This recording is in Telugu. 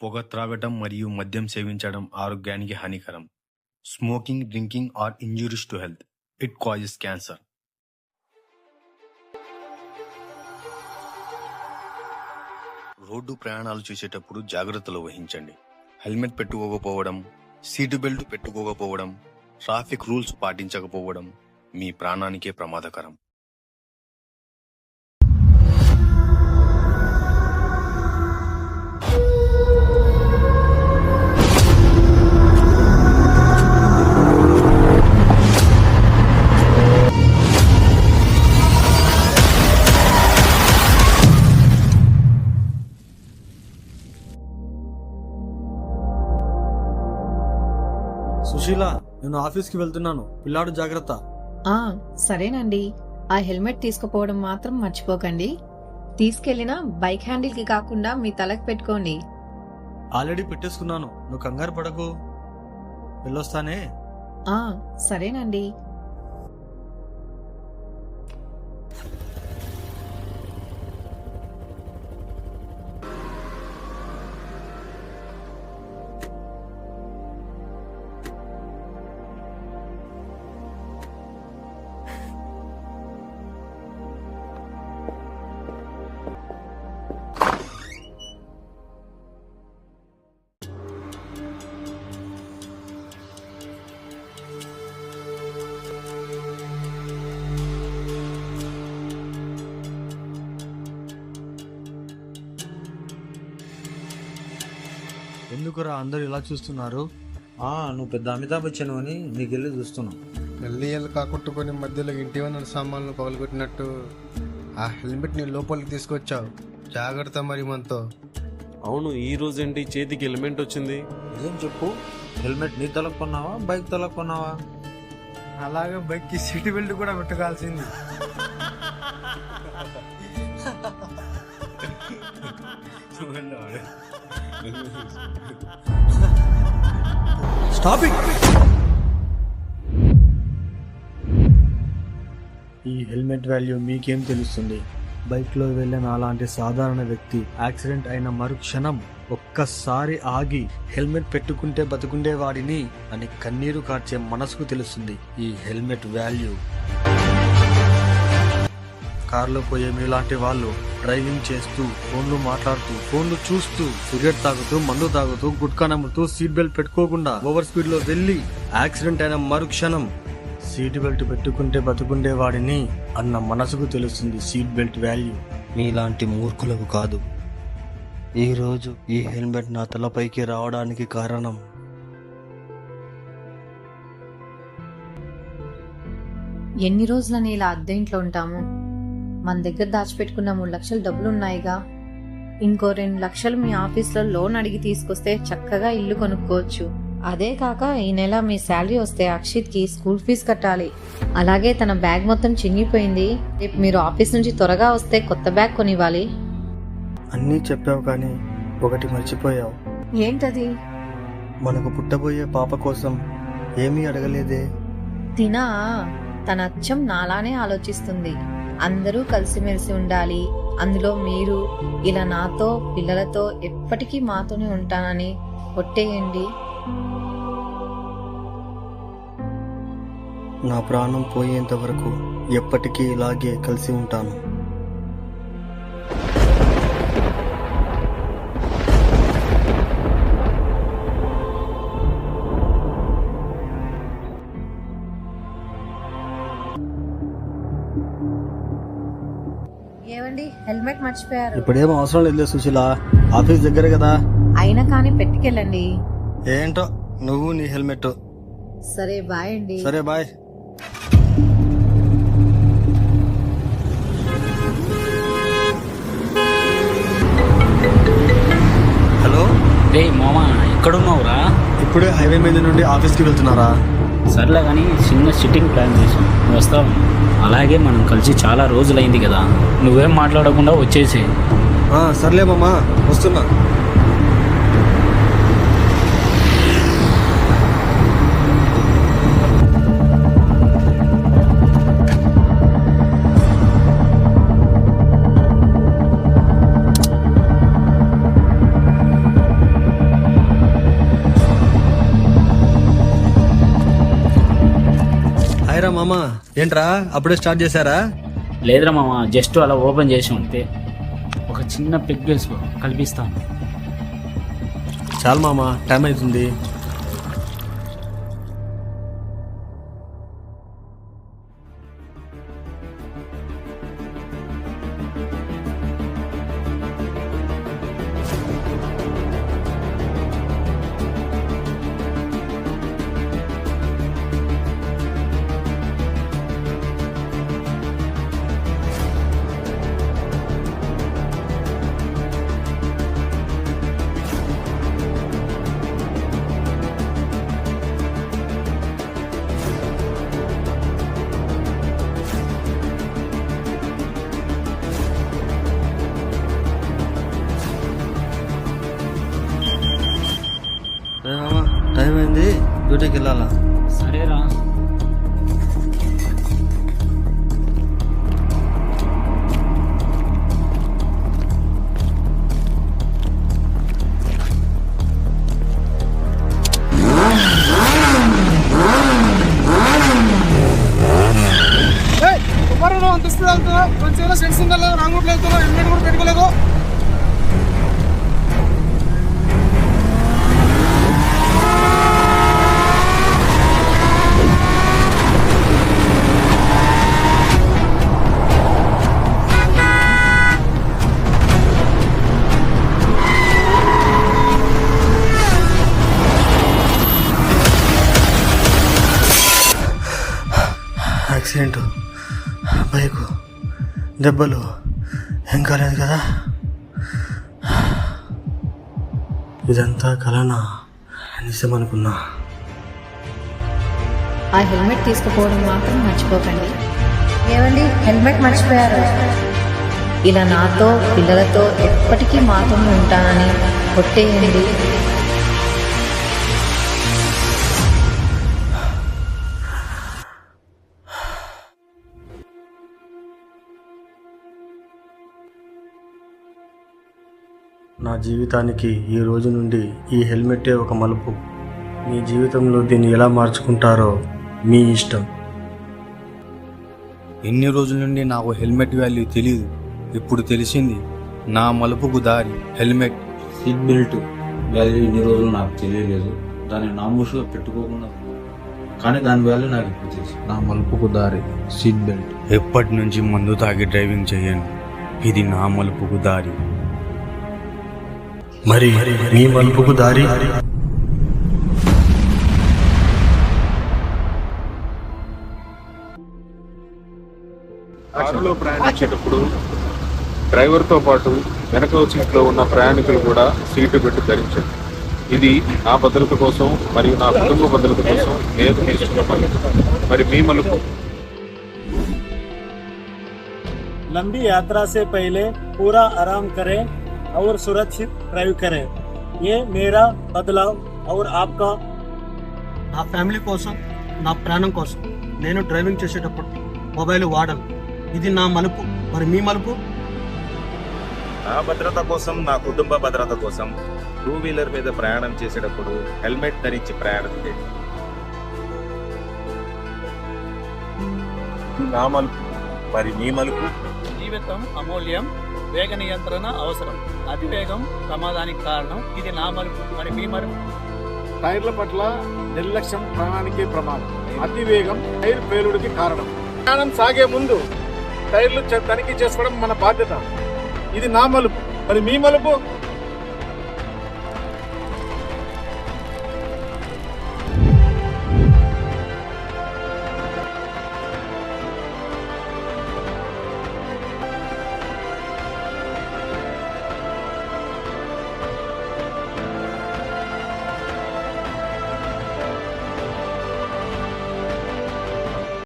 పొగ త్రాగటం మరియు మద్యం సేవించడం ఆరోగ్యానికి హానికరం. Smoking, drinking are injuries to health. It causes cancer. రోడ్డు ప్రయాణాలు చేసేటప్పుడు జాగ్రత్తలు వహించండి. హెల్మెట్ పెట్టుకోకపోవడం, సీటు బెల్ట్ పెట్టుకోకపోవడం, ట్రాఫిక్ రూల్స్ పాటించకపోవడం మీ ప్రాణానికే ప్రమాదకరం. సుశీల, నేను ఆఫీస్కి వెళ్తున్నాను. పిల్లాడు జాగ్రత్త. సరేనండి. ఆ హెల్మెట్ తీసుకుపోవడం మాత్రం మర్చిపోకండి. తీసుకెళ్లిన బైక్ హ్యాండిల్ కి కాకుండా మీ తలకు పెట్టుకోండి. ఆల్రెడీ పెట్టేసుకున్నాను, నువ్వు కంగారు పడకు. వెళ్ళొస్తానే. సరేనండి. ఎందుకురా అందరు ఇలా చూస్తున్నారు? నువ్వు పెద్ద అమితాబ్ బచ్చన్ అని నీకెళ్ళి చూస్తున్నావు. ఎల్లు కాకొట్టుకొని మధ్యలో ఇంటి వనరు సామాన్లు పగలగొట్టినట్టు ఆ హెల్మెట్ ని లోపలికి తీసుకొచ్చావు. జాగ్రత్త మరి మనతో. అవును, ఈ రోజేంటి చేతికి హెల్మెట్ వచ్చింది? నిజం చెప్పు, హెల్మెట్ నీ తలకు కొన్నావా, బైక్ తలకు కొన్నావా? అలాగే బైక్ కి సీట్ బెల్ట్ కూడా పెట్టుకోవాల్సింది. Stop it. ఈ హెల్మెట్ వాల్యూ మీకేం తెలుస్తుంది? బైక్ లో వెళ్ళిన అలాంటి సాధారణ వ్యక్తి యాక్సిడెంట్ అయిన మరుక్షణం ఒక్కసారి ఆగి హెల్మెట్ పెట్టుకుంటే బతుకుండేవాడిని అని కన్నీరు కార్చే మనసుకు తెలుస్తుంది ఈ హెల్మెట్ వాల్యూ. కార్లో పోయే మీలాంటి వాళ్ళు డ్రైవింగ్ చేస్తూ, ఫోన్లు మాట్లాడుతూ, ఫోన్లు చూస్తూ, సిగరెట్ తాగుతూ, మందు తాగుతూ, గుట్కా నమ్ముతూ, సీట్ బెల్ట్ పెట్టుకోకుండా ఓవర్ స్పీడ్ లో వెళ్ళి యాక్సిడెంట్ అయిన మరుక్షణం సీట్ బెల్ట్ పెట్టుకుంటే బతుకుండేవాడిని అన్న మనసుకు తెలుస్తుంది సీట్ బెల్ట్ వాల్యూ. మీలాంటి మూర్ఖులకు కాదు. ఈరోజు ఈ హెల్మెట్ నా తలపైకి రావడానికి కారణం ఎన్ని రోజులని ఇలా అద్దె ఇంట్లో ఉంటాము? మన దగ్గర దాచిపెట్టుకున్న 3 లక్షలు డబ్బులున్నాయిగా. ఇంకో 2 లక్షలు మీ ఆఫీస్లో లోన్ అడిగి తీసుకొస్తే చక్కగా ఇల్లు కొనుక్కోవచ్చు. అదే కాక ఈ నెల మీ శాలరీ వస్తే అక్షిత్ కి స్కూల్ ఫీజు కట్టాలి. అలాగే తన బ్యాగ్ మొత్తం చినిగిపోయింది. రేపు మీరు ఆఫీస్ నుంచి త్వరగా వస్తే కొత్త బ్యాగ్ కొనివ్వాలి. అన్నీ చెప్పావు కానీ ఒకటి మర్చిపోయావు. ఏంటది? మనకు పుట్టబోయే పాప కోసం ఏమీ అడగలేదే. తినా తన అచ్చం నాలానే ఆలోచిస్తుంది. అందరూ కలిసిమెలిసి ఉండాలి, అందులో మీరు ఇలా నాతో పిల్లలతో ఎప్పటికీ మాతోనే ఉంటానని ఒట్టేయండి. నా ప్రాణం పోయేంత వరకు ఎప్పటికీ ఇలాగే కలిసి ఉంటాను. ఏవండి, హెల్మెట్ మర్చిపోయారు. ఇప్పుడేం అవసరం లేదు సుశీల, ఆఫీస్ దగ్గర కదా. అయినా కానీ పెట్టుకెళ్ళండి. ఏంటో నువ్వు నీ హెల్మెట్. సరే బాయ్ అండి. సరే బాయ్. హలో రే మామా, ఎక్కడున్నావురా? ఇప్పుడే హైవే మీద నుండి ఆఫీస్కి వెళ్తున్నారా? సర్లే కానీ చిన్న సిట్టింగ్ ప్లాన్ చేసాం, నువ్వు వస్తావు? అలాగే మనం కలిసి చాలా రోజులైంది కదా, నువ్వేం మాట్లాడకుండా వచ్చేసి. సర్లే మామా, వస్తున్నా. మామ, ఏంట్రా అప్పుడే స్టార్ట్ చేశారా? లేదురా మామ, జస్ట్ అలా ఓపెన్ చేసాం అంతే. ఒక చిన్న పెగ్ వేసుకో, కల్పిస్తాను. చాలు మామ, టైం అవుతుంది. మామ, టైం అయింది, డ్యూటీకి వెళ్ళాలా? సరేరా. యాక్సిడెంట్, బైకు, దెబ్బలు ఏం కాలేదు కదా? ఇదంతా కలనా నిజమనుకున్నా. ఆ హెల్మెట్ తీసుకుపోవడం మాత్రం మర్చిపోకండి. ఏమండి, హెల్మెట్ మర్చిపోయారు? ఇలా నాతో పిల్లలతో ఎప్పటికీ మాతోనే ఉంటానని కొట్టేయండి. నా జీవితానికి ఈ రోజు నుండి ఈ హెల్మెటే ఒక మలుపు. మీ జీవితంలో దీన్ని ఎలా మార్చుకుంటారో మీ ఇష్టం. ఎన్ని రోజుల నుండి నాకు హెల్మెట్ వాల్యూ తెలియదు, ఇప్పుడు తెలిసింది. నా మలుపుకు దారి హెల్మెట్. సీట్ బెల్ట్ వాల్యూ ఇన్ని రోజులు నాకు తెలియలేదు. దాన్ని నామూషగా పెట్టుకోకుండా, కానీ దాని వాల్యూ నాకు ఇప్పుడు తెలుసు. నా మలుపుకు దారి సీట్ బెల్ట్. ఎప్పటి నుంచి మందు తాగి డ్రైవింగ్ చేయను. ఇది నా మలుపుకు దారి. మరి మీ మలుపుకు దారి? కారులో ప్రయాణించేటప్పుడు డ్రైవర్తో పాటు వెనక సీట్లో ఉన్న ప్రయాణికులు కూడా సీటు బెల్ట్ ధరించండి. ఇది నా భద్రత కోసం మరియు నా కుటుంబ భద్రత కోసం నేను తీసుకున్న మలుపు. మరి మీ మలుపు? लंबी यात्रा से पहले पूरा आराम करें और सुरक्षित ड्राइव करें. ये मेरा बदलाव और आपका. నా ఫ్యామిలీ కోసం, నా ప్రాణం కోసం నేను డ్రైవింగ్ చేసేటప్పుడు మొబైల్ వాడను. ఇది నా మలుపు. మరి మీ మలుపు? నా భద్రత కోసం, నా కుటుంబ భద్రత కోసం 2-వీలర్ మీద ప్రయాణం చేసేటప్పుడు హెల్మెట్ ధరించి ప్రయాణం చేయండి. నా మలుపు. మరి మీ మలుపు? జీవితం అమూల్యం, వేగ నియంత్రణ అవసరం. అతివేగం ప్రమాదానికి కారణం. ఇది నా మలుపు. మరి మీ మలుపు? టైర్ల పట్ల నిర్లక్ష్యం ప్రాణానికి ప్రమాదం. అతివేగం టైర్ పేలుడికి కారణం. ప్రయాణం సాగే ముందు టైర్లు తనిఖీ చేసుకోవడం మన బాధ్యత. ఇది నా మలుపు. మరి మీ మలుపు?